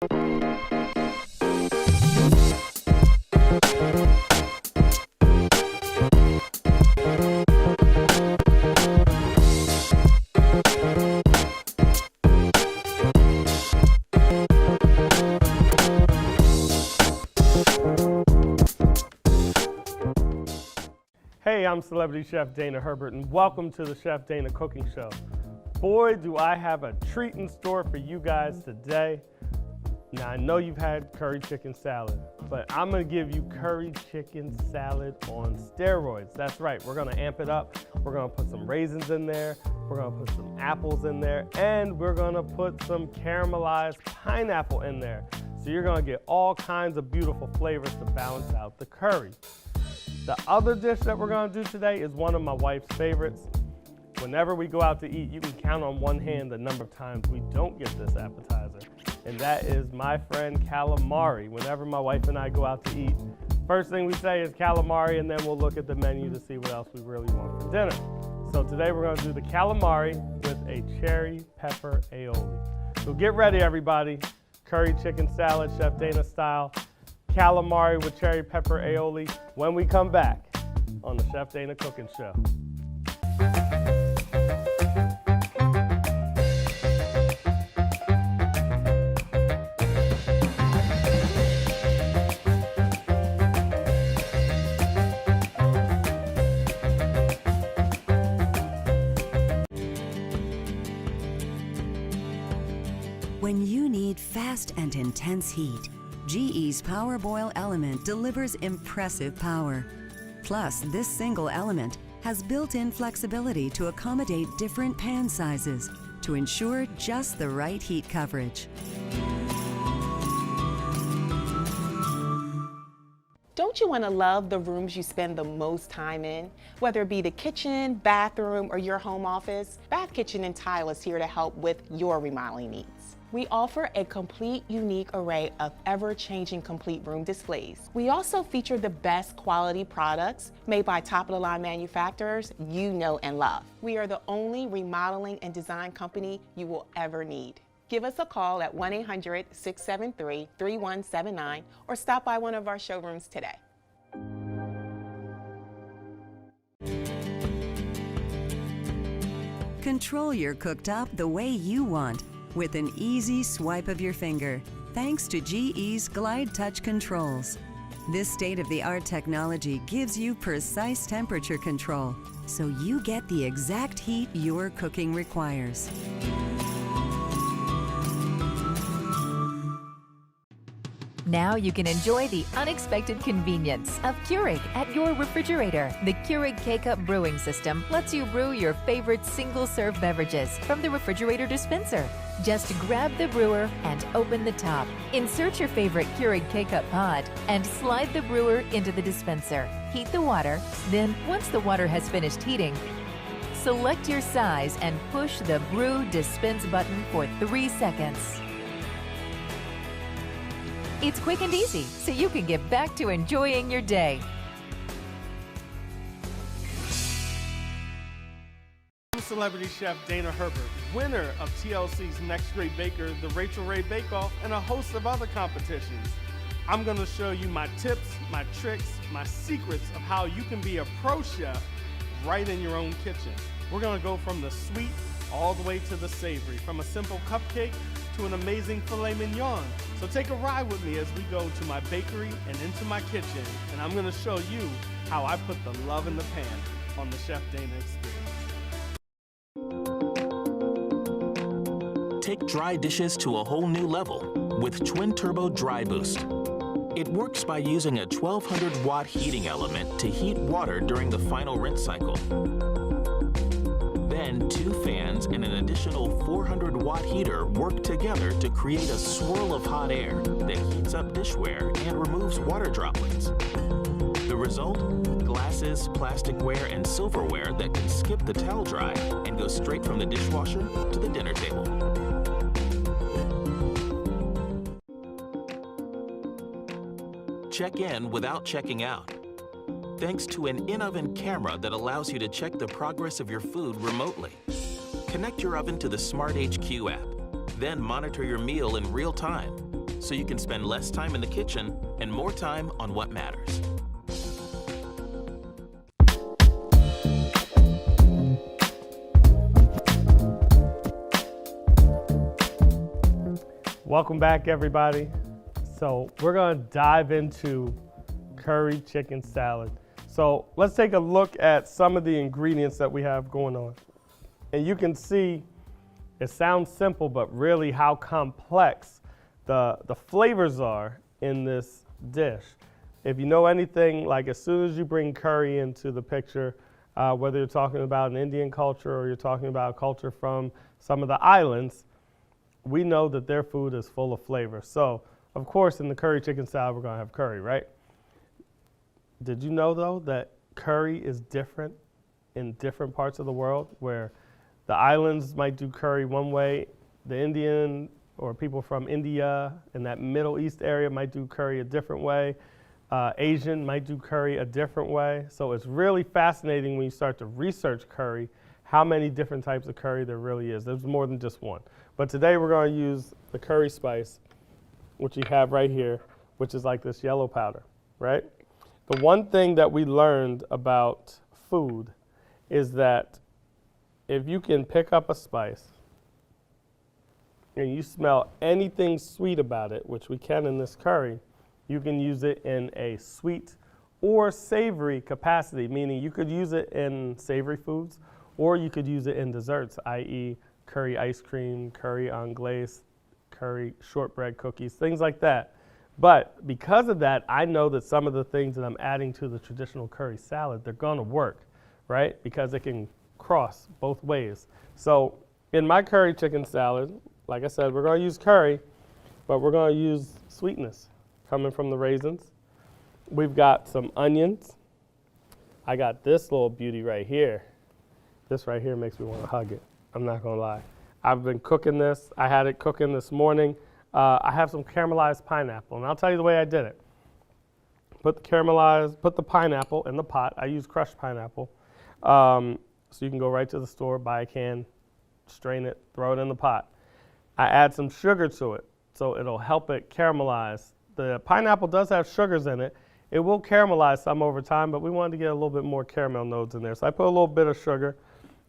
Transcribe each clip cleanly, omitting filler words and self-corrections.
Hey, I'm Celebrity Chef Dana Herbert, and welcome to the Chef Dana Cooking Show. Boy, do I have a treat in store for you guys today. Now, I know you've had curry chicken salad, but I'm gonna give you curry chicken salad on steroids. That's right, we're gonna amp it up. We're gonna put some raisins in there, we're gonna put some apples in there, and we're gonna put some caramelized pineapple in there. So you're gonna get all kinds of beautiful flavors to balance out the curry. The other dish that we're gonna do today is one of my wife's favorites. Whenever we go out to eat, you can count on one hand the number of times we don't get this appetizer, and that is my friend calamari. Whenever my wife and I go out to eat, first thing we say is calamari, and then we'll look at the menu to see what else we really want for dinner. So today we're gonna do the calamari with a cherry pepper aioli. So get ready, everybody. Curry chicken salad, Chef Dana style. Calamari with cherry pepper aioli when we come back on the Chef Dana Cooking Show. When you need fast and intense heat, GE's Power Boil element delivers impressive power. Plus, this single element has built-in flexibility to accommodate different pan sizes to ensure just the right heat coverage. Don't you want to love the rooms you spend the most time in? Whether it be the kitchen, bathroom, or your home office, Bath Kitchen and Tile is here to help with your remodeling needs. We offer a complete, unique array of ever-changing complete room displays. We also feature the best quality products made by top-of-the-line manufacturers you know and love. We are the only remodeling and design company you will ever need. Give us a call at 1-800-673-3179 or stop by one of our showrooms today. Control your cooktop the way you want with an easy swipe of your finger, thanks to GE's Glide Touch controls. This state-of-the-art technology gives you precise temperature control, so you get the exact heat your cooking requires. Now you can enjoy the unexpected convenience of Keurig at your refrigerator. The Keurig K-Cup brewing system lets you brew your favorite single-serve beverages from the refrigerator dispenser. Just grab the brewer and open the top. Insert your favorite Keurig K-Cup pod and slide the brewer into the dispenser. Heat the water, then once the water has finished heating, select your size and push the Brew Dispense button for 3 seconds. It's quick and easy, so you can get back to enjoying your day. I'm Celebrity Chef Dana Herbert, winner of TLC's Next Great Baker, the Rachel Ray Bake Off, and a host of other competitions. I'm gonna show you my tips, my tricks, my secrets of how you can be a pro chef right in your own kitchen. We're gonna go from the sweet all the way to the savory, from a simple cupcake to an amazing filet mignon. So take a ride with me as we go to my bakery and into my kitchen, and I'm gonna show you how I put the love in the pan on the Chef Dana experience. Take dry dishes to a whole new level with Twin Turbo Dry Boost. It works by using a 1200 watt heating element to heat water during the final rinse cycle. Then 2 fans and an additional 400 watt heater work together to create a swirl of hot air that heats up dishware and removes water droplets. The result? Glasses, plasticware, and silverware that can skip the towel dry and go straight from the dishwasher to the dinner table. Check in without checking out, thanks to an in-oven camera that allows you to check the progress of your food remotely. Connect your oven to the Smart HQ app, then monitor your meal in real time. so you can spend less time in the kitchen and more time on what matters. Welcome back, everybody. So we're gonna dive into curry chicken salad. So let's take a look at some of the ingredients that we have going on. And you can see it sounds simple, but really how complex the flavors are in this dish. If you know anything, like as soon as you bring curry into the picture, whether you're talking about an Indian culture or you're talking about a culture from some of the islands, we know that their food is full of flavor. So, of course, in the curry chicken salad, we're gonna have curry, right? Did you know, though, that curry is different in different parts of the world, where the islands might do curry one way, the Indian or people from India in that Middle East area might do curry a different way, Asian might do curry a different way. So it's really fascinating when you start to research curry, how many different types of curry there really is. There's more than just one. But today we're going to use the curry spice, which you have right here, which is like this yellow powder, right? The one thing that we learned about food is that if you can pick up a spice and you smell anything sweet about it, which we can in this curry, you can use it in a sweet or savory capacity, meaning you could use it in savory foods or you could use it in desserts, i.e. curry ice cream, curry anglaise, curry shortbread cookies, things like that. But because of that, I know that some of the things that I'm adding to the traditional curry salad, they're gonna work, right? Because it can cross both ways. So in my curry chicken salad, like I said, we're gonna use curry, but we're gonna use sweetness coming from the raisins. We've got some onions. I got this little beauty right here. This right here makes me wanna hug it. I'm not gonna lie. I've been cooking this. I had it cooking this morning. I have some caramelized pineapple, and I'll tell you the way I did it. Put the pineapple in the pot. I use crushed pineapple. So you can go right to the store, buy a can, strain it, throw it in the pot. I add some sugar to it, so it'll help it caramelize. The pineapple does have sugars in it. It will caramelize some over time, but we wanted to get a little bit more caramel notes in there. So I put a little bit of sugar.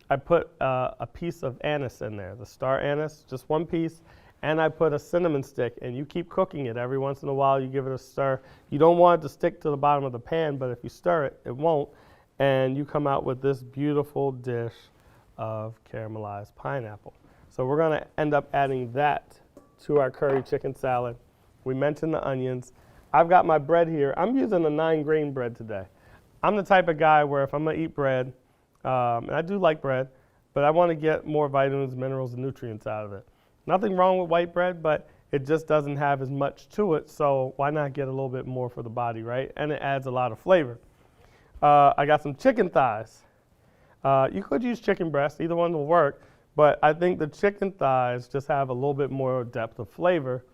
I put a piece of anise in there, the star anise, just one piece. And I put a cinnamon stick, and you keep cooking it. Every once in a while, you give it a stir. You don't want it to stick to the bottom of the pan, but if you stir it, it won't. And you come out with this beautiful dish of caramelized pineapple. So we're gonna end up adding that to our curry chicken salad. We mentioned the onions. I've got my bread here. I'm using a 9-grain bread today. I'm the type of guy where if I'm gonna eat bread, and I do like bread, but I wanna get more vitamins, minerals, and nutrients out of it. Nothing wrong with white bread, but it just doesn't have as much to it, so why not get a little bit more for the body, right? And it adds a lot of flavor. I got some chicken thighs. You could use chicken breast, either one will work, but I think the chicken thighs just have a little bit more depth of flavor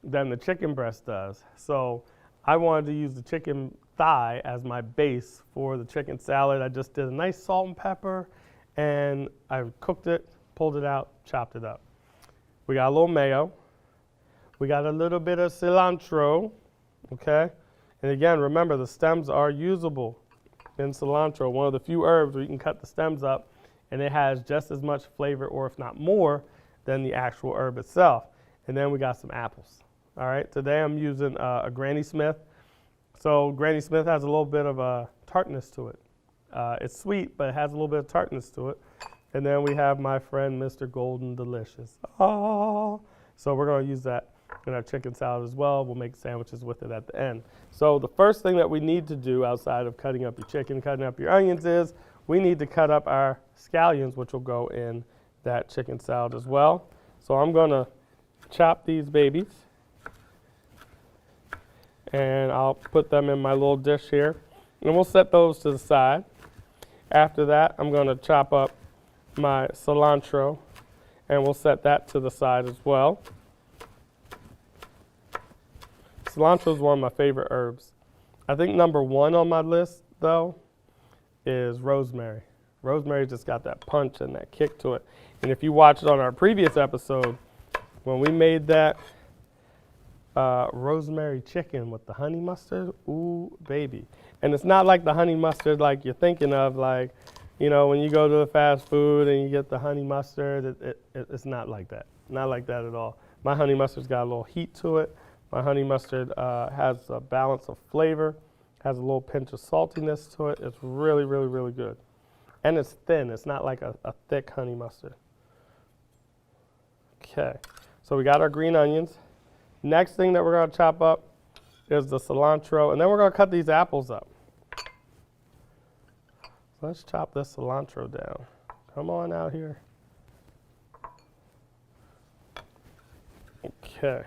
than the chicken breast does. So I wanted to use the chicken thigh as my base for the chicken salad. I just did a nice salt and pepper, and I cooked it, pulled it out, chopped it up. We got a little mayo. We got a little bit of cilantro, okay? And again, remember, the stems are usable in cilantro, one of the few herbs where you can cut the stems up, and it has just as much flavor, or if not more, than the actual herb itself. And then we got some apples, all right? Today I'm using a Granny Smith. So Granny Smith has a little bit of a tartness to it. It's sweet, but it has a little bit of tartness to it. And then we have my friend, Mr. Golden Delicious. Oh, so we're gonna use that in our chicken salad as well. We'll make sandwiches with it at the end. So the first thing that we need to do outside of cutting up your chicken, cutting up your onions is we need to cut up our scallions, which will go in that chicken salad as well. So I'm gonna chop these babies, and I'll put them in my little dish here. And we'll set those to the side. After that, I'm gonna chop up my cilantro, and we'll set that to the side as well. Cilantro is one of my favorite herbs. I think number one on my list, though, is rosemary. Rosemary just got that punch and that kick to it. And if you watched on our previous episode, when we made that rosemary chicken with the honey mustard. Ooh, baby. And it's not like the honey mustard like you're thinking of, like, you know, when you go to the fast food and you get the honey mustard, it's not like that. Not like that at all. My honey mustard's got a little heat to it. My honey mustard has a balance of flavor, has a little pinch of saltiness to it. It's really, really, really good. And it's thin. It's not like a thick honey mustard. Okay, so we got our green onions. Next thing that we're going to chop up is the cilantro, and then we're going to cut these apples up. Let's chop this cilantro down. Come on out here. Okay.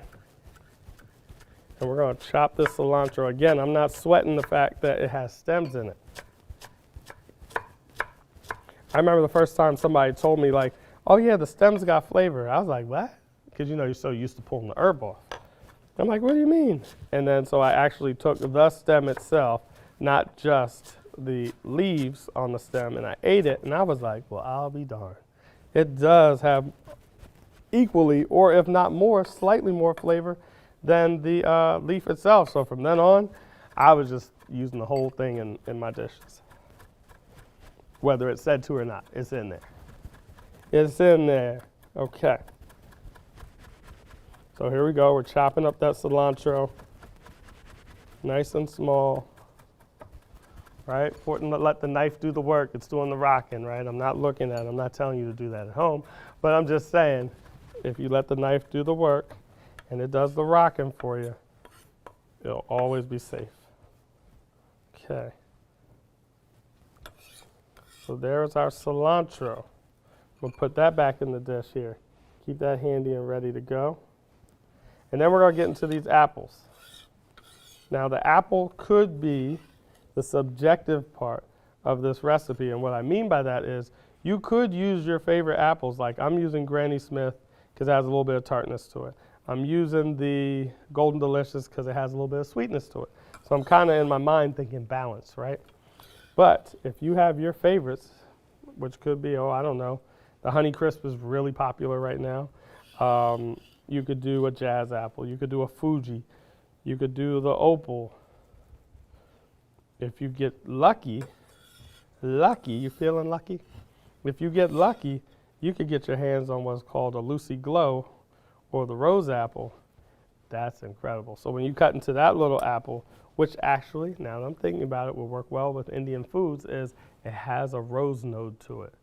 And we're going to chop this cilantro. Again, I'm not sweating the fact that it has stems in it. I remember the first time somebody told me, like, oh yeah, the stems got flavor. I was like, what? Because, you know, you're so used to pulling the herb off. I'm like, what do you mean? And then so I actually took the stem itself, not just the leaves on the stem, and I ate it, and I was like, well, I'll be darned. It does have equally, or if not more, slightly more flavor than the leaf itself. So from then on, I was just using the whole thing in my dishes. Whether it's said to or not, it's in there. It's in there. Okay. So here we go. We're chopping up that cilantro. Nice and small. Right? Let the knife do the work. It's doing the rocking, right? I'm not looking at it. I'm not telling you to do that at home. But I'm just saying, if you let the knife do the work and it does the rocking for you, it'll always be safe. Okay. So there's our cilantro. We'll put that back in the dish here. Keep that handy and ready to go. And then we're going to get into these apples. Now the apple could be the subjective part of this recipe, and what I mean by that is you could use your favorite apples. Like I'm using Granny Smith because it has a little bit of tartness to it. I'm using the Golden Delicious because it has a little bit of sweetness to it. So I'm kind of in my mind thinking balance, right? But if you have your favorites, which could be, oh, I don't know, the Honey Crisp is really popular right now. You could do a Jazz Apple. You could do a Fuji. You could do the Opal. If you get lucky, you feeling lucky? If you get lucky, you could get your hands on what's called a Lucy Glow or the Rose Apple. That's incredible. So when you cut into that little apple, which actually, now that I'm thinking about it, will work well with Indian foods, is it has a rose node to it.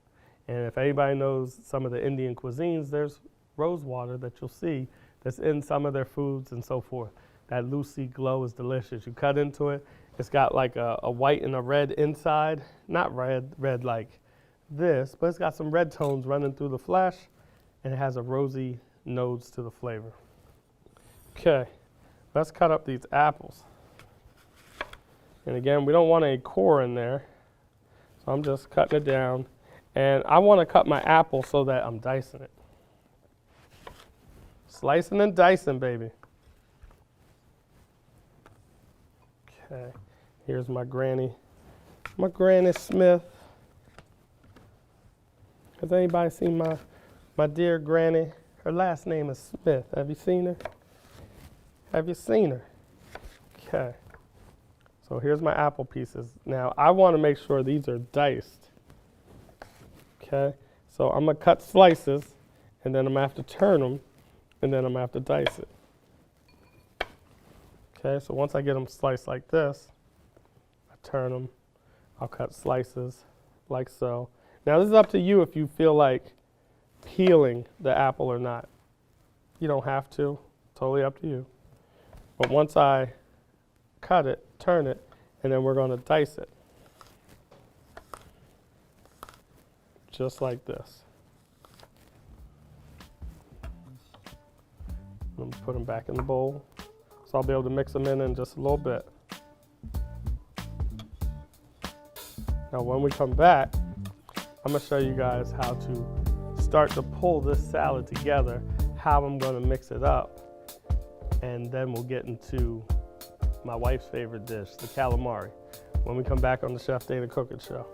And if anybody knows some of the Indian cuisines, there's rose water that you'll see that's in some of their foods and so forth. That Lucy Glow is delicious. You cut into it, it's got like a white and a red inside. Not red like this, but it's got some red tones running through the flesh, and it has a rosy nodes to the flavor. Okay, let's cut up these apples. And again, we don't want a core in there, so I'm just cutting it down. And I want to cut my apple so that I'm dicing it. Slicing and dicing, baby. Okay, here's my Granny Smith. Has anybody seen my dear Granny? Her last name is Smith. Have you seen her? Have you seen her? Okay. So here's my apple pieces. Now I want to make sure these are diced. Okay. So I'm going to cut slices, and then I'm going to have to turn them, and then I'm going to have to dice it. Okay. So once I get them sliced like this, I turn them. I'll cut slices like so. Now this is up to you if you feel like peeling the apple or not. You don't have to. Totally up to you. But once I cut it, turn it, and then we're going to dice it. Just like this. I'm going to put them back in the bowl. So I'll be able to mix them in just a little bit. Now when we come back, I'm going to show you guys how to start to pull this salad together, how I'm going to mix it up, and then we'll get into my wife's favorite dish, the calamari, when we come back on the Chef Dana Cooking Show.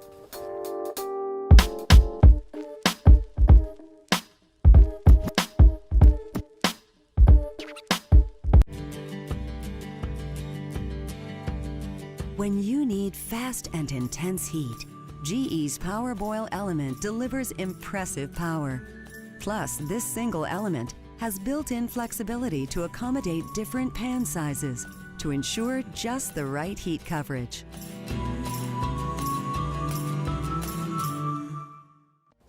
When you need fast and intense heat, GE's Powerboil element delivers impressive power. Plus, this single element has built-in flexibility to accommodate different pan sizes to ensure just the right heat coverage.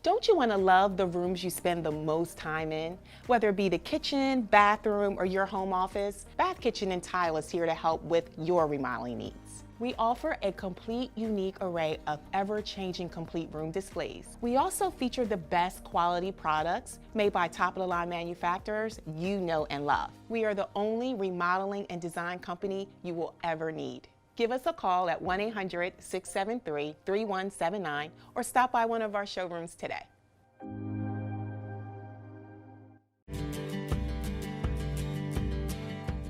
Don't you want to love the rooms you spend the most time in? Whether it be the kitchen, bathroom, or your home office, Bath Kitchen and Tile is here to help with your remodeling needs. We offer a complete, unique array of ever-changing complete room displays. We also feature the best quality products made by top-of-the-line manufacturers you know and love. We are the only remodeling and design company you will ever need. Give us a call at 1-800-673-3179 or stop by one of our showrooms today.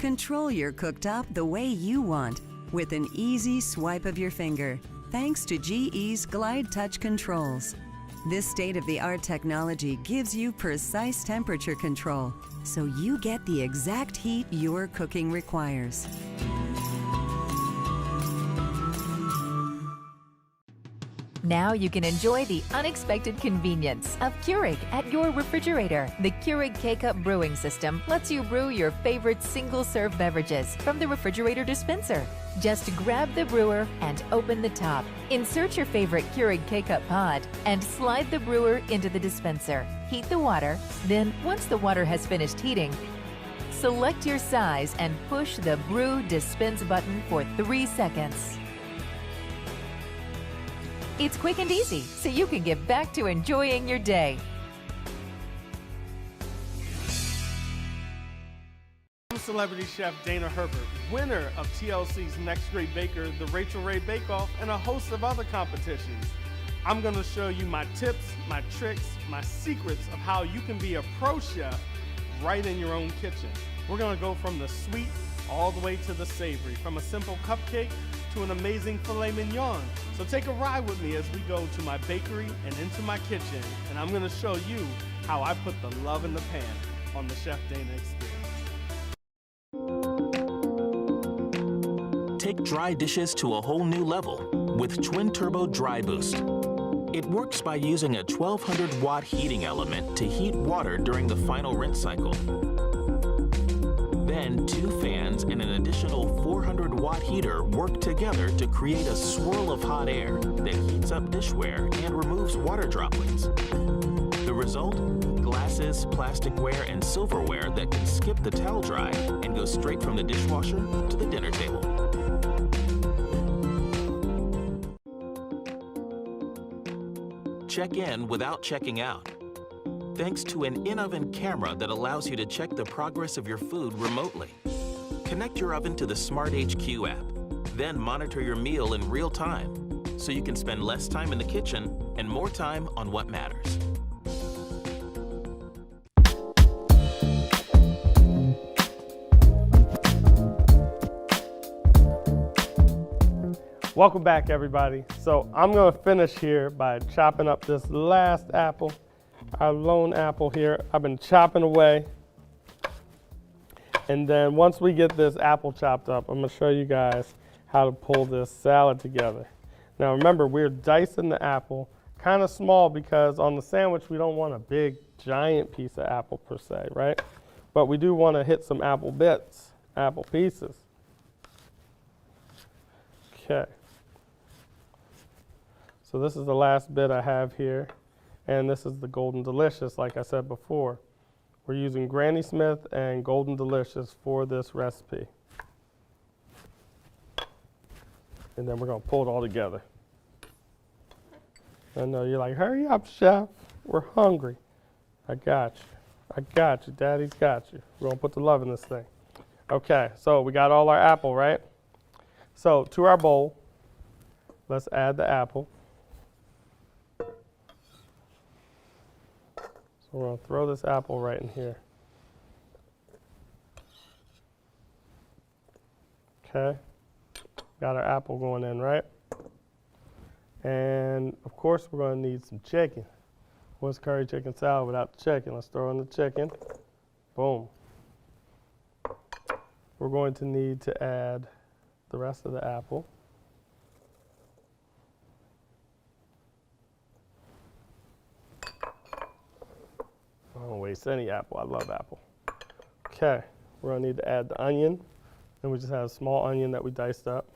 Control your cooktop the way you want with an easy swipe of your finger, thanks to GE's Glide Touch controls. This state-of-the-art technology gives you precise temperature control, so you get the exact heat your cooking requires. Now you can enjoy the unexpected convenience of Keurig at your refrigerator. The Keurig K-Cup brewing system lets you brew your favorite single-serve beverages from the refrigerator dispenser. Just grab the brewer and open the top. Insert your favorite Keurig K-Cup pod and slide the brewer into the dispenser. Heat the water, then once the water has finished heating, select your size and push the Brew Dispense button for 3 seconds. It's quick and easy, so you can get back to enjoying your day. I'm celebrity chef Dana Herbert, winner of TLC's Next Great Baker, the Rachel Ray Bake Off, and a host of other competitions. I'm gonna show you my tips, my tricks, my secrets of how you can be a pro chef right in your own kitchen. We're gonna go from the sweet all the way to the savory, from a simple cupcake to an amazing filet mignon. So take a ride with me as we go to my bakery and into my kitchen, and I'm gonna show you how I put the love in the pan on the Chef Dana experience. Take dry dishes to a whole new level with Twin Turbo Dry Boost. It works by using a 1200 watt heating element to heat water during the final rinse cycle. Then 2 fans and an additional 400 watt heater work together to create a swirl of hot air that heats up dishware and removes water droplets. The result? Glasses, plasticware, and silverware that can skip the towel dry and go straight from the dishwasher to the dinner table. Check in without checking out, thanks to an in-oven camera that allows you to check the progress of your food remotely. Connect your oven to the Smart HQ app, then monitor your meal in real time, so you can spend less time in the kitchen and more time on what matters. Welcome back, everybody. So I'm gonna finish here by chopping up this last apple, our lone apple here. I've been chopping away. And then once we get this apple chopped up, I'm gonna show you guys how to pull this salad together. Now remember, we're dicing the apple kind of small because on the sandwich, we don't want a big, giant piece of apple per se, right? But we do wanna hit some apple bits, apple pieces. Okay. So this is the last bit I have here, and this is the Golden Delicious, like I said before. We're using Granny Smith and Golden Delicious for this recipe. And then we're gonna pull it all together. I know you're like, hurry up, chef, we're hungry. I got you, Daddy's got you. We're gonna put the love in this thing. Okay, so we got all our apple, right? So to our bowl, let's add the apple. So we're gonna throw this apple right in here. Okay, got our apple going in, right? And of course we're gonna need some chicken. What's curry chicken salad without the chicken? Let's throw in the chicken. Boom. We're going to need to add the rest of the apple. waste any apple. I love apple. Okay, we're gonna need to add the onion. And we just have a small onion that we diced up.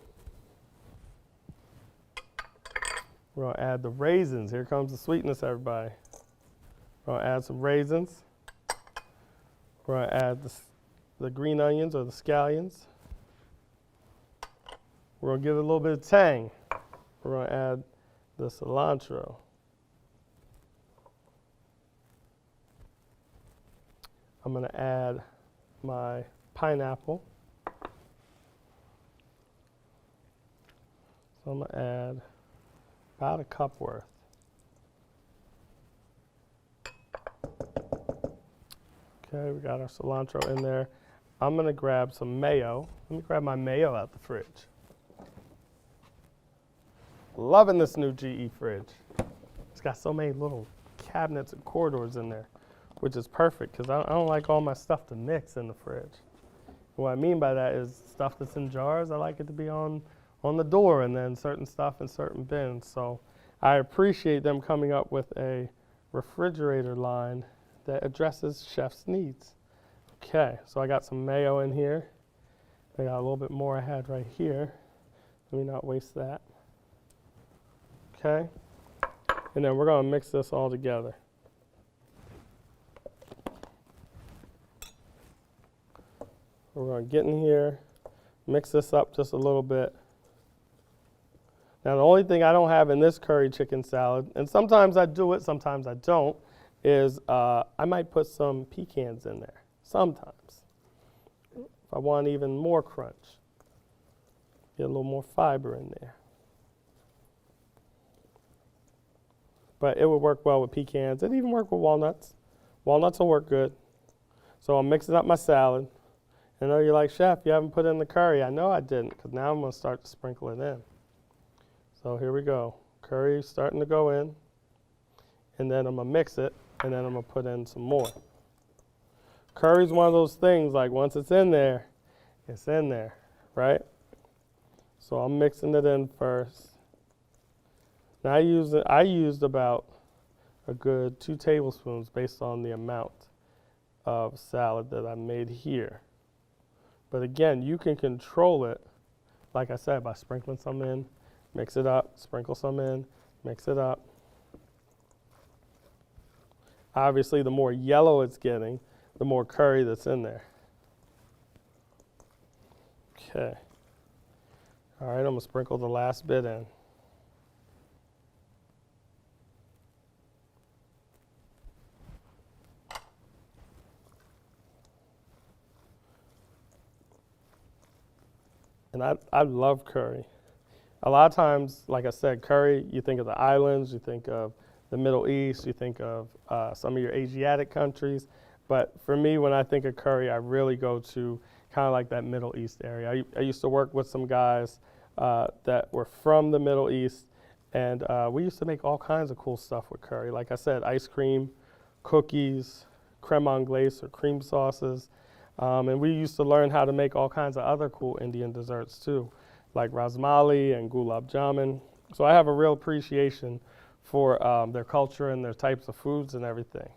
We're gonna add the raisins. Here comes the sweetness, everybody. We're gonna add some raisins. We're gonna add the green onions or the scallions. We're gonna give it a little bit of tang. We're gonna add the cilantro. I'm gonna add my pineapple. So I'm gonna add about a cup worth. Okay, we got our cilantro in there. I'm gonna grab some mayo. Let me grab my mayo out the fridge. Loving this new GE fridge. It's got so many little cabinets and corridors in there, which is perfect because I don't like all my stuff to mix in the fridge. What I mean by that is stuff that's in jars, I like it to be on the door, and then certain stuff in certain bins. So I appreciate them coming up with a refrigerator line that addresses chef's needs. Okay, so I got some mayo in here. I got a little bit more I had right here. Let me not waste that. Okay, and then we're gonna mix this all together. We're gonna get in here, mix this up just a little bit. Now the only thing I don't have in this curry chicken salad, and sometimes I do it, sometimes I don't, is I might put some pecans in there, sometimes. If I want even more crunch, get a little more fiber in there. But it would work well with pecans. It'd even work with walnuts. Walnuts will work good. So I'm mixing up my salad. I know you're like, Chef, you haven't put in the curry. I know I didn't, because now I'm gonna start to sprinkle it in. So here we go. Curry's starting to go in, and then I'm gonna mix it, and then I'm gonna put in some more. Curry's one of those things, like once it's in there, right? So I'm mixing it in first. Now I used about a good 2 tablespoons based on the amount of salad that I made here. But again, you can control it, like I said, by sprinkling some in, mix it up, sprinkle some in, mix it up. Obviously, the more yellow it's getting, the more curry that's in there. Okay. All right, I'm gonna sprinkle the last bit in. And I love curry. A lot of times, like I said, curry, you think of the islands, you think of the Middle East, you think of some of your Asiatic countries. But for me, when I think of curry, I really go to kind of like that Middle East area. I used to work with some guys that were from the Middle East, and we used to make all kinds of cool stuff with curry. Like I said, ice cream, cookies, creme anglaise or cream sauces. And we used to learn how to make all kinds of other cool Indian desserts too, like rasmali and gulab jamun. So I have a real appreciation for their culture and their types of foods and everything.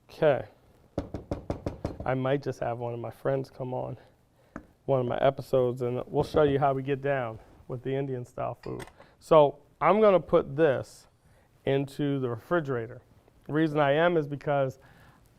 Okay. I might just have one of my friends come on one of my episodes, and we'll show you how we get down with the Indian style food. So I'm gonna put this into the refrigerator. The reason I am is because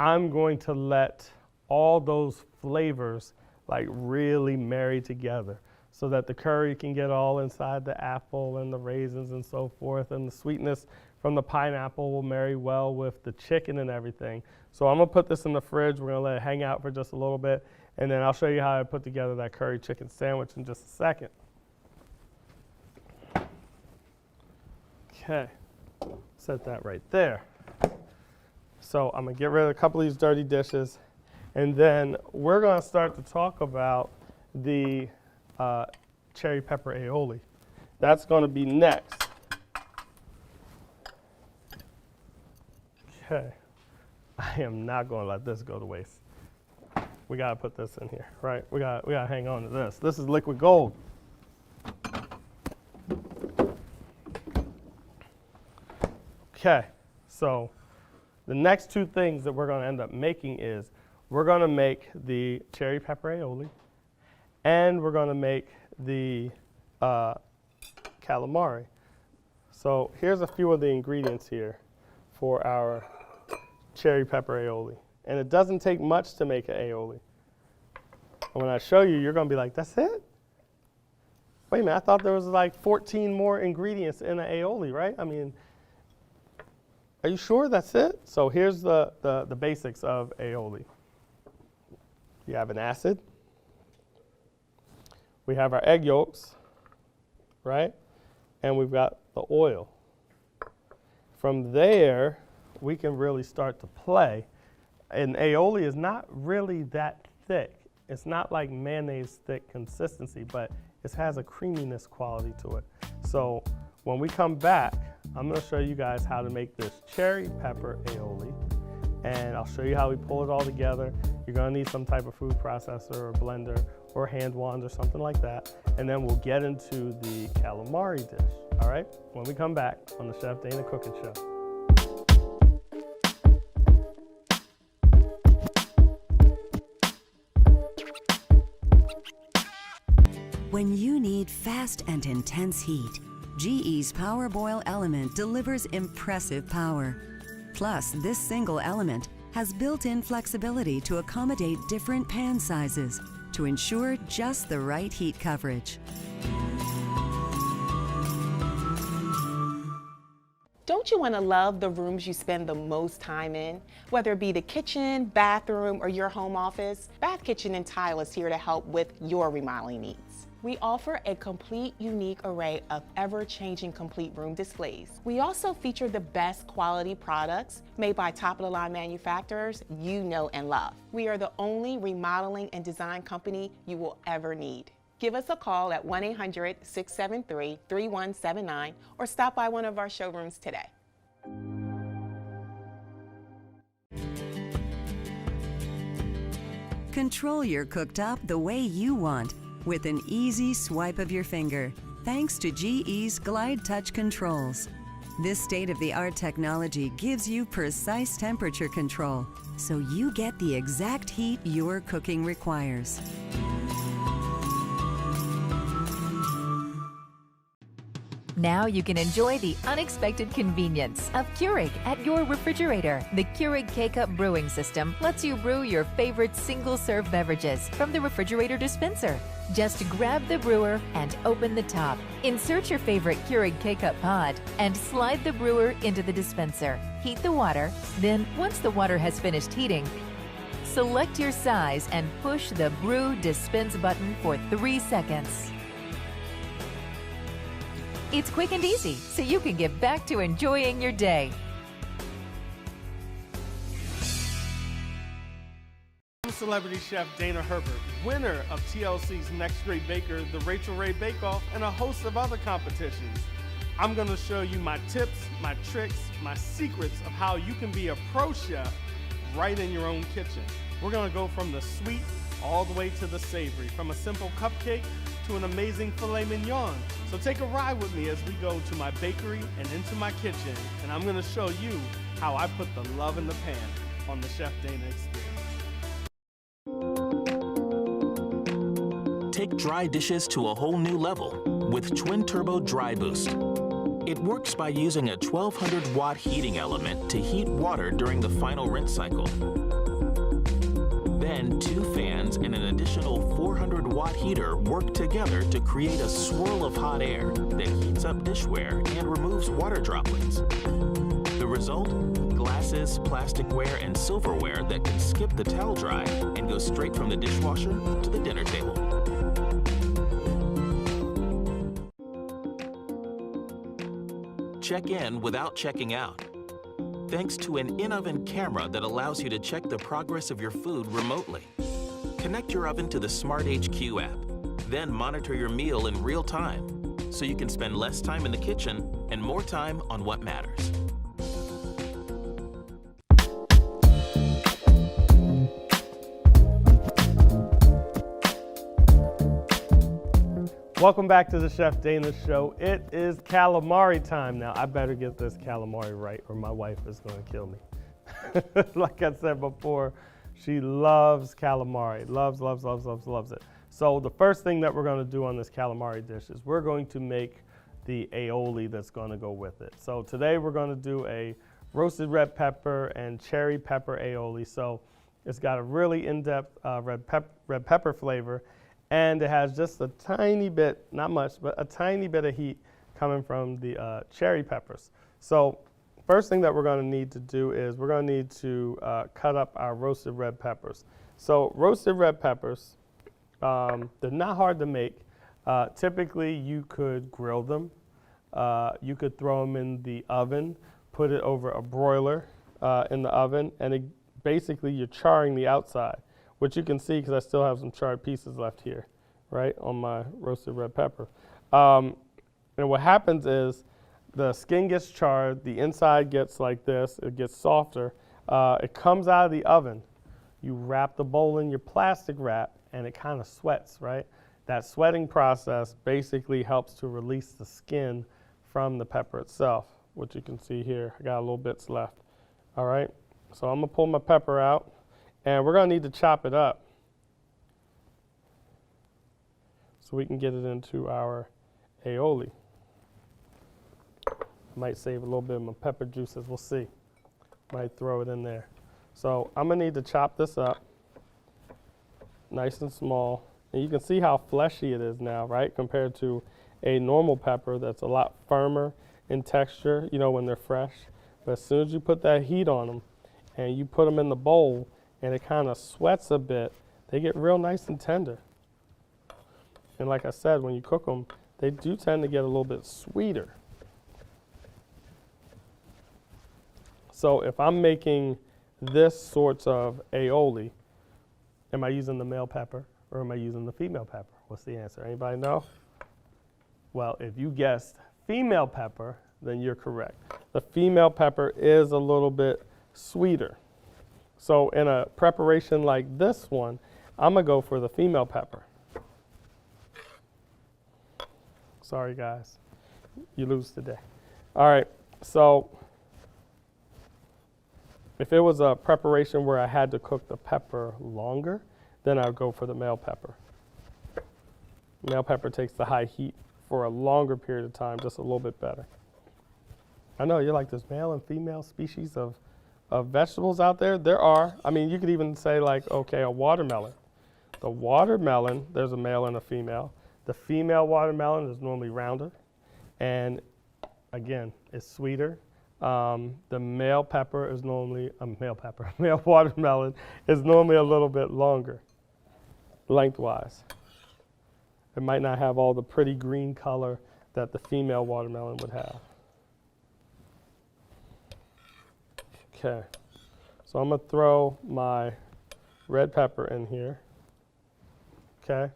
I'm going to let all those flavors like really marry together so that the curry can get all inside the apple and the raisins and so forth, and the sweetness from the pineapple will marry well with the chicken and everything. So I'm gonna put this in the fridge, we're gonna let it hang out for just a little bit, and then I'll show you how I put together that curry chicken sandwich in just a second. Okay, set that right there. So I'm gonna get rid of a couple of these dirty dishes, and then we're gonna start to talk about the cherry pepper aioli. That's gonna be next. Okay, I am not gonna let this go to waste. We gotta put this in here, right? We gotta hang on to this. This is liquid gold. Okay, so The next two things that we're going to end up making is we're going to make the cherry pepper aioli, and we're going to make the calamari. So here's a few of the ingredients here for our cherry pepper aioli. And it doesn't take much to make an aioli. And when I show you, you're going to be like, that's it? Wait a minute, I thought there was like 14 more ingredients in an aioli, right? I mean, are you sure that's it? So here's the basics of aioli. You have an acid. We have our egg yolks, right? And we've got the oil. From there, we can really start to play. And aioli is not really that thick. It's not like mayonnaise thick consistency, but it has a creaminess quality to it. So when we come back, I'm gonna show you guys how to make this cherry pepper aioli, and I'll show you how we pull it all together. You're gonna need some type of food processor or blender or hand wand or something like that, and then we'll get into the calamari dish, all right? When we come back on the Chef Dana Cooking Show. When you need fast and intense heat, GE's Power Boil element delivers impressive power. Plus, this single element has built-in flexibility to accommodate different pan sizes to ensure just the right heat coverage. Don't you want to love the rooms you spend the most time in? Whether it be the kitchen, bathroom, or your home office, Bath Kitchen and Tile is here to help with your remodeling needs. We offer a complete, unique array of ever-changing complete room displays. We also feature the best quality products made by top-of-the-line manufacturers you know and love. We are the only remodeling and design company you will ever need. Give us a call at 1-800-673-3179 or stop by one of our showrooms today. Control your cooktop the way you want with an easy swipe of your finger, thanks to GE's Glide Touch controls. This state-of-the-art technology gives you precise temperature control, so you get the exact heat your cooking requires. Now you can enjoy the unexpected convenience of Keurig at your refrigerator. The Keurig K-Cup brewing system lets you brew your favorite single-serve beverages from the refrigerator dispenser. Just grab the brewer and open the top. Insert your favorite Keurig K-Cup pod and slide the brewer into the dispenser. Heat the water, then once the water has finished heating, select your size and push the Brew Dispense button for 3 seconds. It's quick and easy, so you can get back to enjoying your day. I'm celebrity chef Dana Herbert, winner of TLC's Next Great Baker, the Rachel Ray Bake Off, and a host of other competitions. I'm gonna show you my tips, my tricks, my secrets of how you can be a pro chef right in your own kitchen. We're gonna go from the sweet all the way to the savory, from a simple cupcake to an amazing filet mignon. So take a ride with me as we go to my bakery and into my kitchen, and I'm gonna show you how I put the love in the pan on the Chef Dana experience. Take dry dishes to a whole new level with Twin Turbo Dry Boost. It works by using a 1200 watt heating element to heat water during the final rinse cycle. Then 2 fans and an additional 400 watt heater work together to create a swirl of hot air that heats up dishware and removes water droplets. The result? Glasses, plasticware, and silverware that can skip the towel dry and go straight from the dishwasher to the dinner table. Check in without checking out, thanks to an in-oven camera that allows you to check the progress of your food remotely. Connect your oven to the Smart HQ app, then monitor your meal in real time, so you can spend less time in the kitchen and more time on what matters. Welcome back to the Chef Dana Show. It is calamari time now. I better get this calamari right or my wife is gonna kill me. Like I said before, she loves calamari. Loves, loves, loves, loves, loves it. So the first thing that we're going to do on this calamari dish is we're going to make the aioli that's going to go with it. So today we're going to do a roasted red pepper and cherry pepper aioli. So it's got a really in-depth red pepper flavor, and it has just a tiny bit, not much, but a tiny bit of heat coming from the cherry peppers. So first thing that we're going to need to do is we're going to need to cut up our roasted red peppers. So roasted red peppers, they're not hard to make. Typically, you could grill them. You could throw them in the oven, put it over a broiler in the oven, and basically you're charring the outside, which you can see because I still have some charred pieces left here, right, on my roasted red pepper. And what happens is the skin gets charred, the inside gets like this, it gets softer. It comes out of the oven. You wrap the bowl in your plastic wrap, and it kind of sweats, right? That sweating process basically helps to release the skin from the pepper itself, which you can see here. I got a little bits left. All right, so I'm gonna pull my pepper out, and we're gonna need to chop it up so we can get it into our aioli. Might save a little bit of my pepper juices, we'll see. Might throw it in there. So I'm gonna need to chop this up nice and small. And you can see how fleshy it is now, right? Compared to a normal pepper that's a lot firmer in texture, you know, when they're fresh. But as soon as you put that heat on them and you put them in the bowl and it kind of sweats a bit, they get real nice and tender. And like I said, when you cook them, they do tend to get a little bit sweeter. So if I'm making this sort of aioli, am I using the male pepper or am I using the female pepper? What's the answer? Anybody know? Well, if you guessed female pepper, then you're correct. The female pepper is a little bit sweeter. So in a preparation like this one, I'm gonna go for the female pepper. Sorry guys, you lose today. All right, so if it was a preparation where I had to cook the pepper longer, then I'll go for the male pepper. Male pepper takes the high heat for a longer period of time, just a little bit better. I know you're like, there's male and female species of vegetables out there. There are. I mean, you could even say like, okay, a watermelon. The watermelon, there's a male and a female. The female watermelon is normally rounder, and again, it's sweeter. The male pepper is normally, male watermelon is normally a little bit longer, lengthwise. It might not have all the pretty green color that the female watermelon would have. Okay, so I'm gonna throw my red pepper in here. Okay,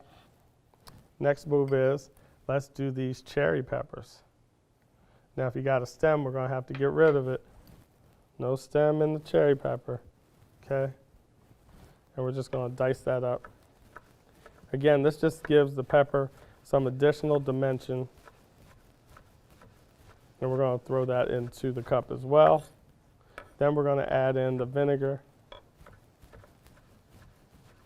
next move is, let's do these cherry peppers. Now, if you got a stem, we're going to have to get rid of it. No stem in the cherry pepper, okay? And we're just going to dice that up. Again, this just gives the pepper some additional dimension. And we're going to throw that into the cup as well. Then we're going to add in the vinegar.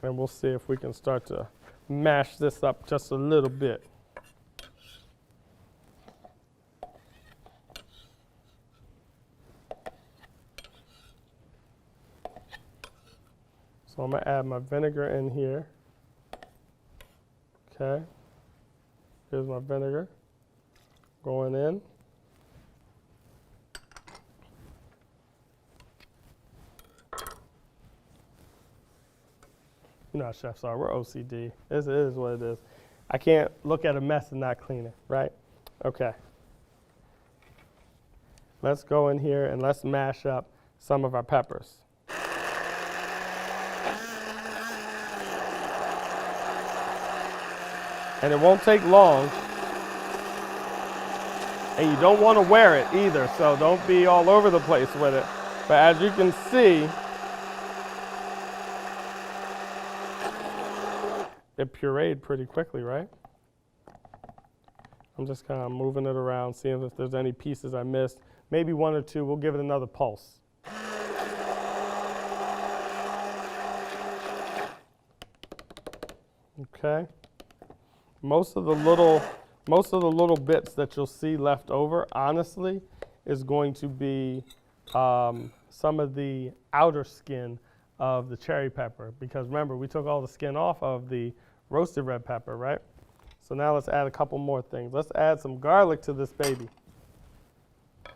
And we'll see if we can start to mash this up just a little bit. So I'm going to add my vinegar in here. Okay. Here's my vinegar going in. You know how chefs are. We're OCD. It is what it is. I can't look at a mess and not clean it, right? Okay. Let's go in here and let's mash up some of our peppers. And it won't take long. And you don't want to wear it either, so don't be all over the place with it. But as you can see, it pureed pretty quickly, right? I'm just kind of moving it around, seeing if there's any pieces I missed. Maybe one or two. We'll give it another pulse. Okay. Most of the little bits that you'll see left over, honestly, is going to be some of the outer skin of the cherry pepper, because remember, we took all the skin off of the roasted red pepper, right? So now let's add a couple more things. Let's add some garlic to this baby. So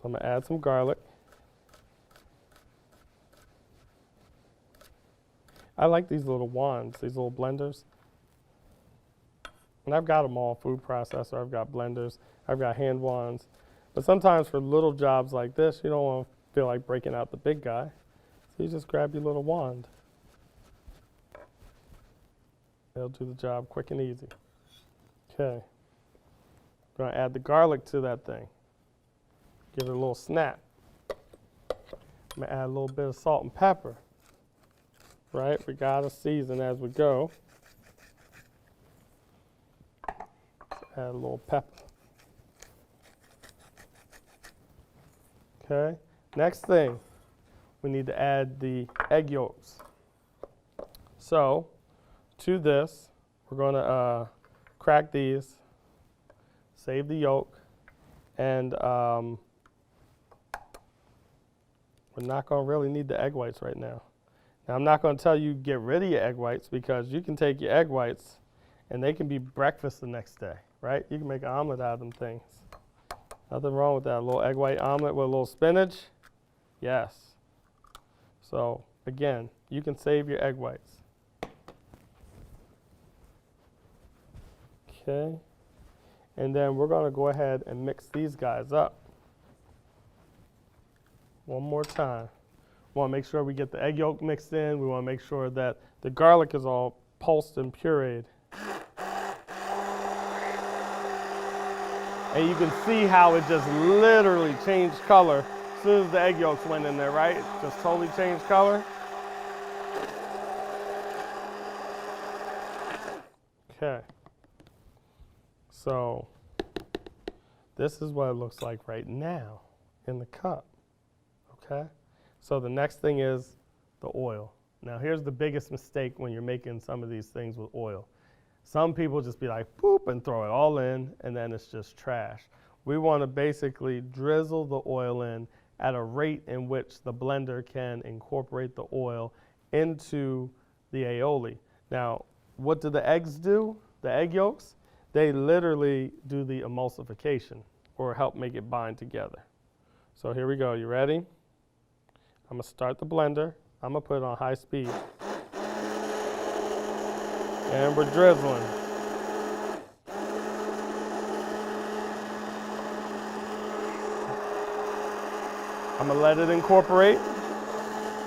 I'm gonna add some garlic. I like these little wands, these little blenders. And I've got them all, food processor, I've got blenders, I've got hand wands. But sometimes for little jobs like this, you don't want to feel like breaking out the big guy. So you just grab your little wand. It'll do the job quick and easy. Okay. Gonna add the garlic to that thing. Give it a little snap. I'm gonna add a little bit of salt and pepper. Right? We gotta season as we go. Add a little pepper. Okay. Next thing, we need to add the egg yolks. So, to this, we're going to crack these, save the yolk, and we're not going to really need the egg whites right now. Now, I'm not going to tell you get rid of your egg whites, because you can take your egg whites and they can be breakfast the next day, right? You can make an omelet out of them things. Nothing wrong with that. A little egg white omelet with a little spinach, yes. So, again, you can save your egg whites. Okay, and then we're going to go ahead and mix these guys up. One more time. We want to make sure we get the egg yolk mixed in. We want to make sure that the garlic is all pulsed and pureed. And you can see how it just literally changed color as soon as the egg yolks went in there, right? It just totally changed color. Okay. So this is what it looks like right now in the cup. Okay? So the next thing is the oil. Now here's the biggest mistake when you're making some of these things with oil. Some people just be like, boop, and throw it all in, and then it's just trash. We want to basically drizzle the oil in at a rate in which the blender can incorporate the oil into the aioli. Now, what do the eggs do? The egg yolks? They literally do the emulsification, or help make it bind together. So here we go. You ready? I'm going to start the blender. I'm going to put it on high speed. And we're drizzling. I'm gonna let it incorporate,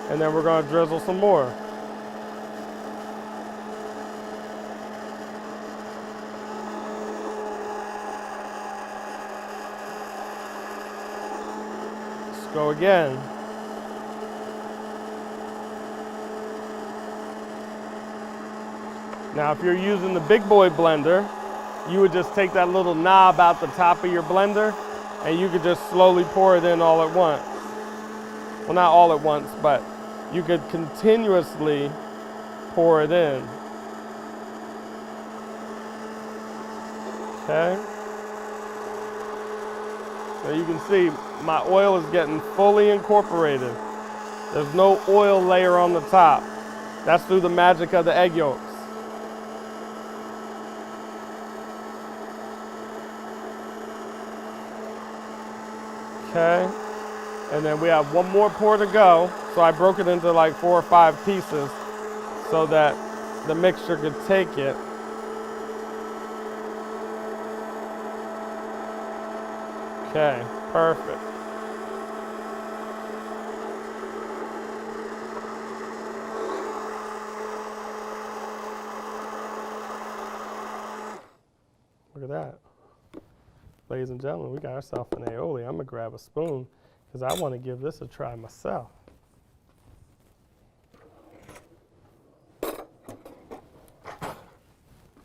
and then we're gonna drizzle some more. Let's go again. Now, if you're using the big boy blender, you would just take that little knob out the top of your blender, and you could just slowly pour it in all at once. Well, not all at once, but you could continuously pour it in. Okay? So you can see my oil is getting fully incorporated. There's no oil layer on the top. That's through the magic of the egg yolks. Okay, and then we have one more pour to go. So I broke it into like 4 or 5 pieces so that the mixture could take it. Okay, perfect. Look at that. Ladies and gentlemen, we got ourselves an aioli. I'm gonna grab a spoon because I want to give this a try myself.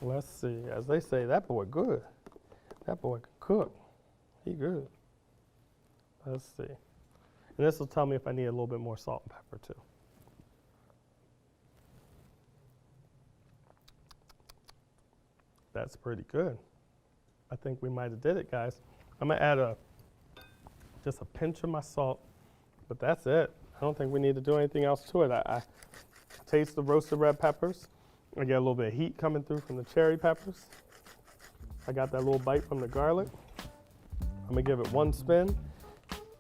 Let's see. As they say, that boy good. That boy can cook. He good. Let's see. And this will tell me if I need a little bit more salt and pepper too. That's pretty good. I think we might have did it, guys. I'm gonna add just a pinch of my salt, but that's it. I don't think we need to do anything else to it. I taste the roasted red peppers. I get a little bit of heat coming through from the cherry peppers. I got that little bite from the garlic. I'm gonna give it one spin,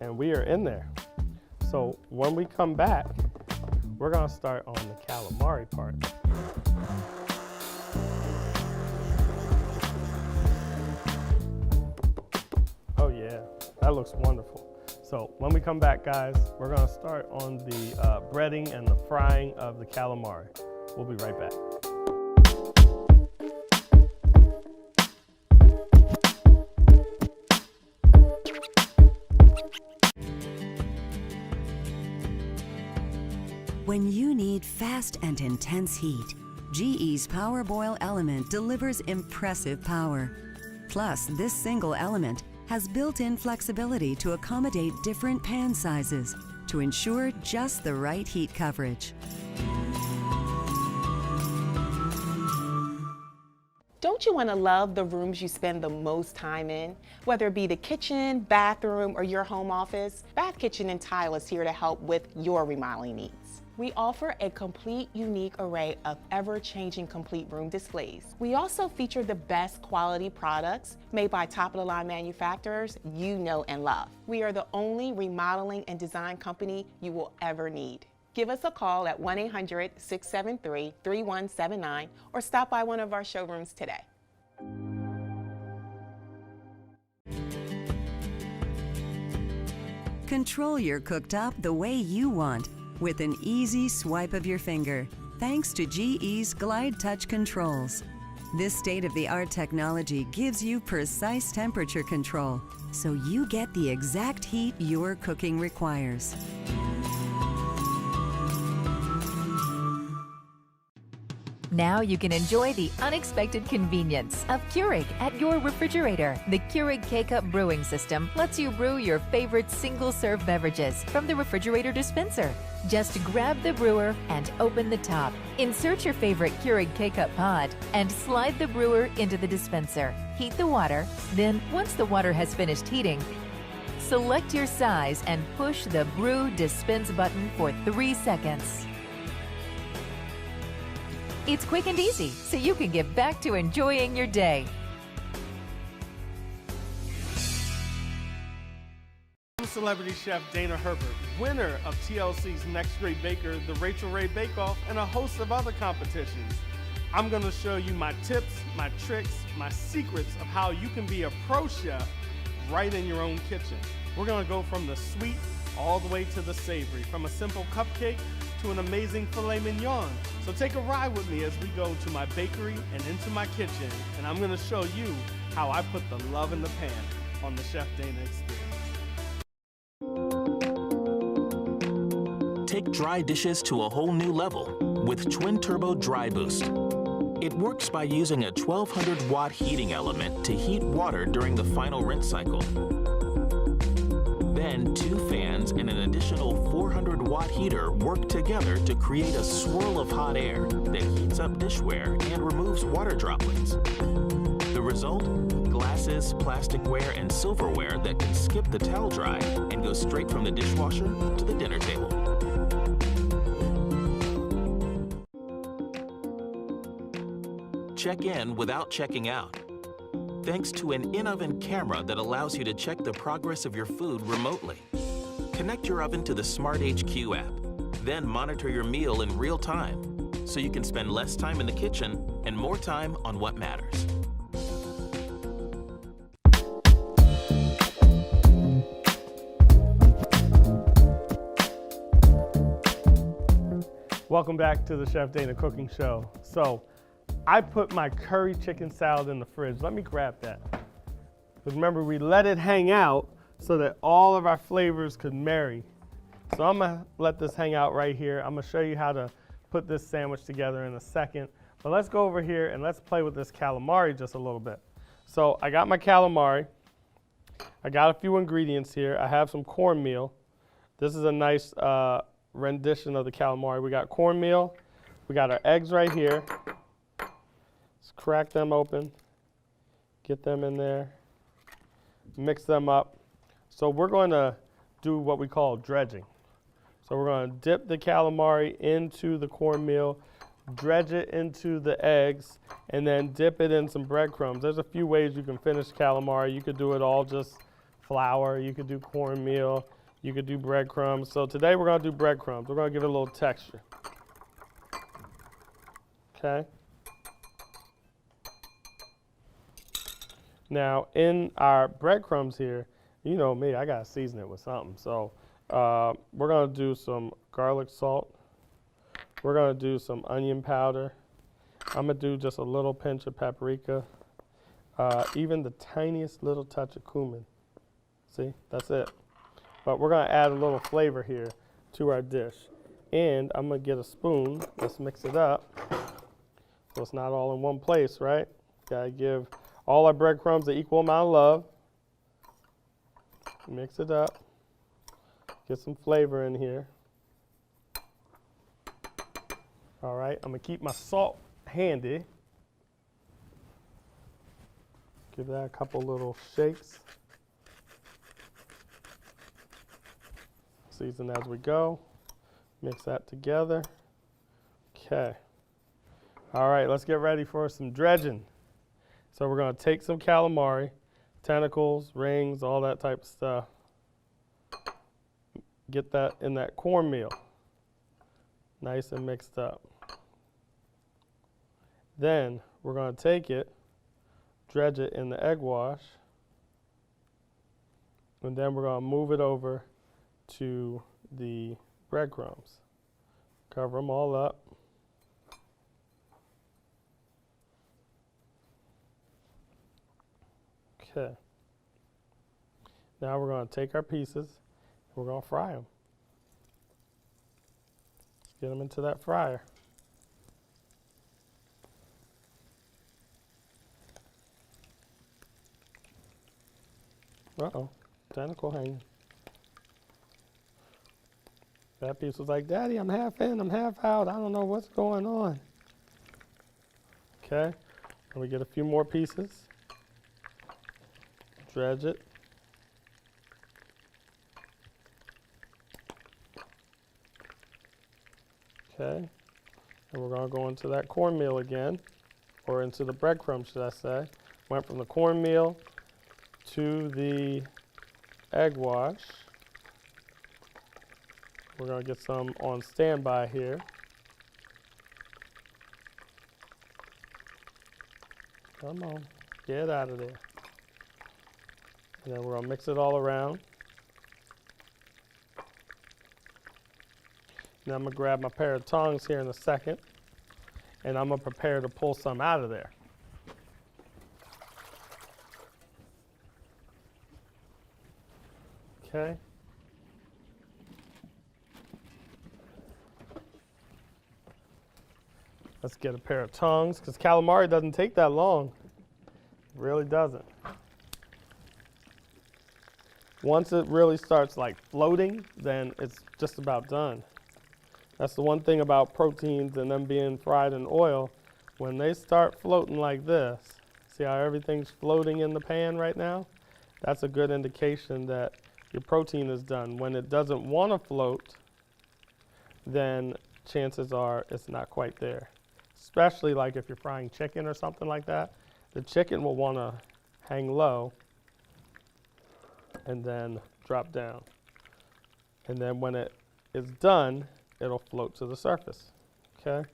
and we are in there. So when we come back, we're gonna start on the calamari part. Oh yeah, that looks wonderful. So when we come back, guys, we're gonna start on the breading and the frying of the calamari. We'll be right back. When you need fast and intense heat, GE's Power Boil element delivers impressive power. Plus, this single element has built-in flexibility to accommodate different pan sizes to ensure just the right heat coverage. Don't you want to love the rooms you spend the most time in? Whether it be the kitchen, bathroom, or your home office, Bath Kitchen and Tile is here to help with your remodeling needs. We offer a complete, unique array of ever-changing complete room displays. We also feature the best quality products made by top-of-the-line manufacturers you know and love. We are the only remodeling and design company you will ever need. Give us a call at 1-800-673-3179 or stop by one of our showrooms today. Control your cooktop the way you want with an easy swipe of your finger, thanks to GE's Glide Touch controls. This state-of-the-art technology gives you precise temperature control, so you get the exact heat your cooking requires. Now you can enjoy the unexpected convenience of Keurig at your refrigerator. The Keurig K-Cup brewing system lets you brew your favorite single-serve beverages from the refrigerator dispenser. Just grab the brewer and open the top. Insert your favorite Keurig K-Cup pod and slide the brewer into the dispenser. Heat the water, then once the water has finished heating, select your size and push the Brew Dispense button for 3 seconds. It's quick and easy, so you can get back to enjoying your day. I'm celebrity chef Dana Herbert, winner of TLC's Next Great Baker, the Rachel Ray Bake Off, and a host of other competitions. I'm going to show you my tips, my tricks, my secrets of how you can be a pro chef right in your own kitchen. We're going to go from the sweet all the way to the savory, from a simple cupcake to an amazing filet mignon. So take a ride with me as we go to my bakery and into my kitchen, and I'm going to show you how I put the love in the pan on the Chef Dana experience. Take dry dishes to a whole new level with Twin Turbo Dry Boost. It works by using a 1200-watt heating element to heat water during the final rinse cycle. Then 2 fans and an additional 400-watt heater work together to create a swirl of hot air that heats up dishware and removes water droplets. The result? Glasses, plasticware, and silverware that can skip the towel dry and go straight from the dishwasher to the dinner table. Check in without checking out, thanks to an in-oven camera that allows you to check the progress of your food remotely. Connect your oven to the Smart HQ app, then monitor your meal in real time, so you can spend less time in the kitchen and more time on what matters. Welcome back to the Chef Dana Cooking Show. So, I put my curry chicken salad in the fridge. Let me grab that. Because remember, we let it hang out so that all of our flavors could marry. So I'm gonna let this hang out right here. I'm gonna show you how to put this sandwich together in a second. But let's go over here and let's play with this calamari just a little bit. So I got my calamari. I got a few ingredients here. I have some cornmeal. This is a nice rendition of the calamari. We got cornmeal. We got our eggs right here. Let's crack them open, get them in there, mix them up. So we're going to do what we call dredging. So we're going to dip the calamari into the cornmeal, dredge it into the eggs, and then dip it in some breadcrumbs. There's a few ways you can finish calamari. You could do it all just flour, you could do cornmeal, you could do breadcrumbs. So today we're going to do breadcrumbs. We're going to give it a little texture. Okay. Now in our breadcrumbs here, you know me, I got to season it with something. So we're going to do some garlic salt. We're going to do some onion powder. I'm going to do just a little pinch of paprika. Even the tiniest little touch of cumin. See, that's it. But we're going to add a little flavor here to our dish. And I'm going to get a spoon. Let's mix it up. So it's not all in one place, right? Got to give all our breadcrumbs the equal amount of love. Mix it up. Get some flavor in here. All right, I'm going to keep my salt handy. Give that a couple little shakes. Season as we go. Mix that together. Okay. All right, let's get ready for some dredging. So we're going to take some calamari, tentacles, rings, all that type of stuff. Get that in that cornmeal. Nice and mixed up. Then we're going to take it, dredge it in the egg wash, and then we're going to move it over to the breadcrumbs. Cover them all up. Okay. Now we're going to take our pieces and we're going to fry them. Let's get them into that fryer. Uh-oh, tentacle hanging. That piece was like, Daddy, I'm half in, I'm half out. I don't know what's going on. Okay, and we get a few more pieces. Dredge it. Okay, and we're gonna go into that cornmeal again, or into the breadcrumbs, should I say. Went from the cornmeal to the egg wash. We're going to get some on standby here. Come on, get out of there. And then we're going to mix it all around. Now I'm going to grab my pair of tongs here in a second, and I'm going to prepare to pull some out of there. Okay. Let's get a pair of tongs, because calamari doesn't take that long. It really doesn't. Once it really starts like floating, then it's just about done. That's the one thing about proteins and them being fried in oil. When they start floating like this, see how everything's floating in the pan right now? That's a good indication that your protein is done. When it doesn't want to float, then chances are it's not quite there. Especially like if you're frying chicken or something like that. The chicken will want to hang low and then drop down. And then when it is done, it'll float to the surface. Okay?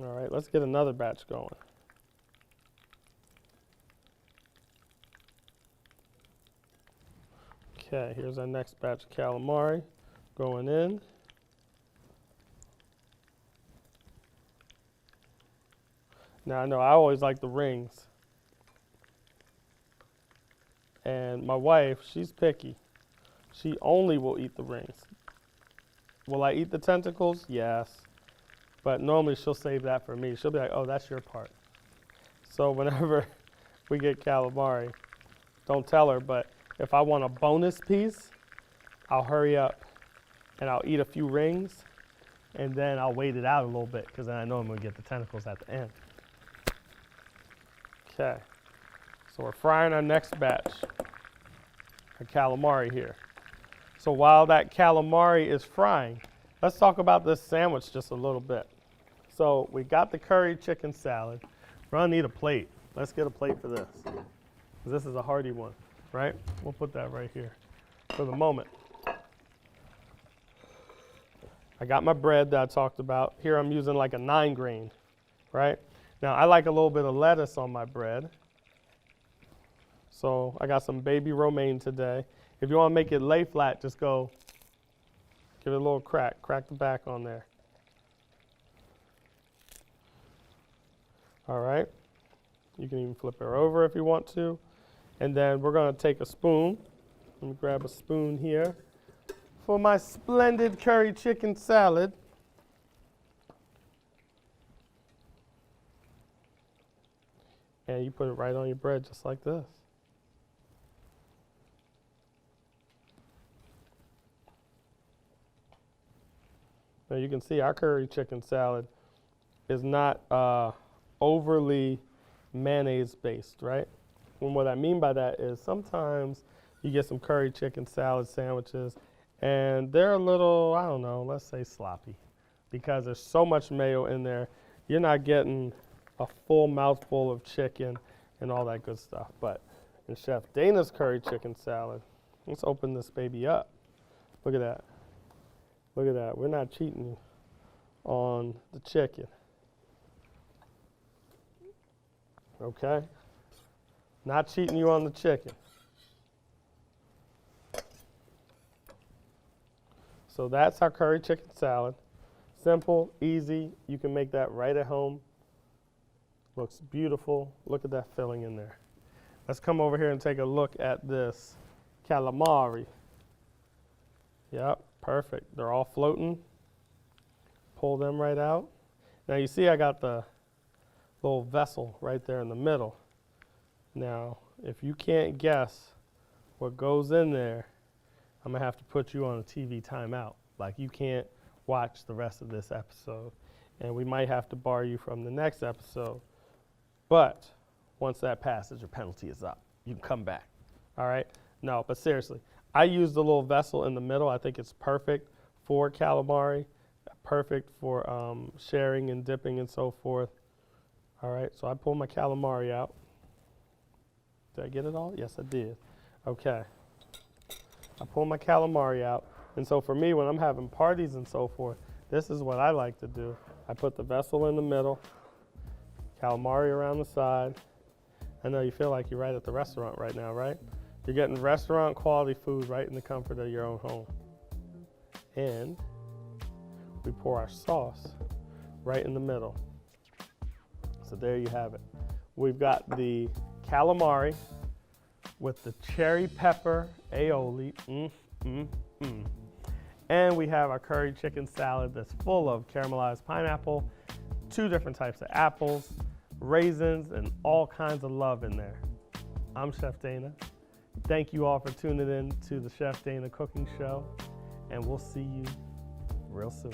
All right, let's get another batch going. Okay, here's our next batch of calamari going in. Now I know I always like the rings. And my wife, she's picky. She only will eat the rings. Will I eat the tentacles? Yes. But normally she'll save that for me. She'll be like, oh, that's your part. So whenever we get calamari, don't tell her, but if I want a bonus piece, I'll hurry up and I'll eat a few rings and then I'll wait it out a little bit because then I know I'm going to get the tentacles at the end. Okay, so we're frying our next batch of calamari here. So while that calamari is frying, let's talk about this sandwich just a little bit. So we got the curry chicken salad. We're gonna need a plate. Let's get a plate for this. This is a hearty one, right? We'll put that right here for the moment. I got my bread that I talked about. Here I'm using like a 9 grain, right? Now I like a little bit of lettuce on my bread. So I got some baby romaine today. If you want to make it lay flat, just go give it a little crack the back on there. All right, you can even flip her over if you want to. And then we're gonna take a spoon. Let me grab a spoon here for my splendid curry chicken salad. And you put it right on your bread just like this. Now you can see our curry chicken salad is not overly mayonnaise based, right? And what I mean by that is sometimes you get some curry chicken salad sandwiches and they're a little, I don't know, let's say sloppy because there's so much mayo in there. You're not getting a full mouthful of chicken and all that good stuff. But in Chef Dana's curry chicken salad, let's open this baby up. Look at that. Look at that. We're not cheating you on the chicken. Okay? Not cheating you on the chicken. So that's our curry chicken salad. Simple, easy. You can make that right at home. Looks beautiful. Look at that filling in there. Let's come over here and take a look at this calamari. Yep, perfect. They're all floating. Pull them right out. Now you see I got the little vessel right there in the middle. Now, if you can't guess what goes in there, I'm gonna have to put you on a TV timeout. Like you can't watch the rest of this episode. And we might have to bar you from the next episode. But once that passes, your penalty is up. You can come back, all right? No, but seriously, I use the little vessel in the middle. I think it's perfect for calamari, perfect for sharing and dipping and so forth. All right, so I pull my calamari out. Did I get it all? Yes, I did. Okay. I pull my calamari out. And so for me, when I'm having parties and so forth, this is what I like to do. I put the vessel in the middle, calamari around the side. I know you feel like you're right at the restaurant right now, right? You're getting restaurant quality food right in the comfort of your own home. And we pour our sauce right in the middle. So there you have it. We've got the calamari with the cherry pepper aioli. And we have our curry chicken salad that's full of caramelized pineapple, 2 different types of apples, raisins, and all kinds of love in there. I'm Chef Dana. Thank you all for tuning in to the Chef Dana Cooking Show, and we'll see you real soon.